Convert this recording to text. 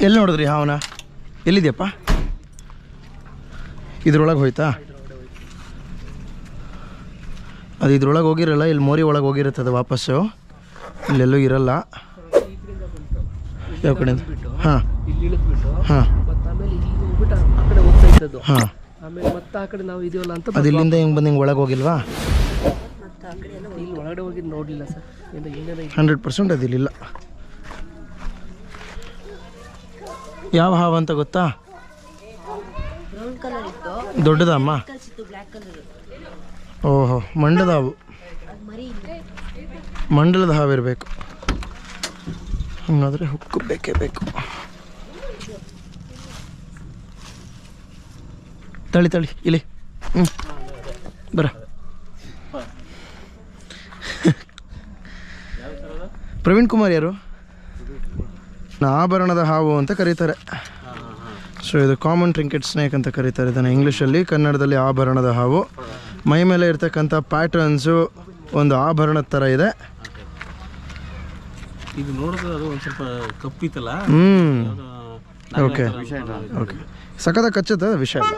ಎಲ್ಲಿ ನೋಡಿದ್ರಿ ಹಾವನ? ಎಲ್ಲಿದೆಯಪ್ಪ? ಇದ್ರೊಳಗೆ ಹೋಯ್ತಾ? ಅದು ಇದ್ರೊಳಗೆ ಹೋಗಿರಲ್ಲ, ಇಲ್ಲಿ ಮೋರಿ ಒಳಗೆ ಹೋಗಿರುತ್ತೆ ಅದು ವಾಪಸ್ಸು, ಇಲ್ಲೆಲ್ಲೂ ಇರಲ್ಲ. ಯಾವ ಕಡೆಯಿಂದ? ಹಾಂ ಹಾಂ ಹಾಂ. ಅದು ಇಲ್ಲಿಂದ ಹಿಂಗೆ ಬಂದು ಹಿಂಗೆ ಒಳಗೆ ಹೋಗಿಲ್ವಾ? 100% ಅದು ಇಲ್ಲಿಲ್ಲ. ಯಾವ ಹಾವು ಅಂತ ಗೊತ್ತಾ? ದೊಡ್ಡದಮ್ಮ? ಓಹೋ, ಮಂಡದ ಹಾವು. ಮಂಡಲದ ಹಾವು ಇರಬೇಕು. ಹಂಗಾದ್ರೆ ಹುಕ್ಕು ಬೇಕೇ ಬೇಕು. ತಳಿ ತಳಿ ಇಲ್ಲಿ. ಬರ. ಪ್ರವೀಣ್ ಕುಮಾರ್ ಯಾರು? ಆಭರಣದ ಹಾವು ಅಂತ ಕರೀತಾರೆ. ಸೊ ಇದು ಕಾಮನ್ ಟ್ರಿಂಕೆಟ್ ಸ್ನೇಕ್ ಅಂತ ಕರೀತಾರೆ ಇದನ್ನು ಇಂಗ್ಲೀಷಲ್ಲಿ. ಕನ್ನಡದಲ್ಲಿ ಆಭರಣದ ಹಾವು. ಮೈ ಮೇಲೆ ಇರ್ತಕ್ಕಂಥ ಪ್ಯಾಟರ್ನ್ಸು ಒಂದು ಆಭರಣದ ಥರ ಇದೆ. ಇದು ನೋಡಿದ್ರೆ ಅದು ಒಂದು ಸ್ವಲ್ಪ ಕಪ್ಪಿತ್ತಲ್ಲ. Okay okay. ಸಖತ್ತಾಗಿ ಕಚ್ಚುತ್ತೆ, ವಿಷಯ ಇಲ್ಲ.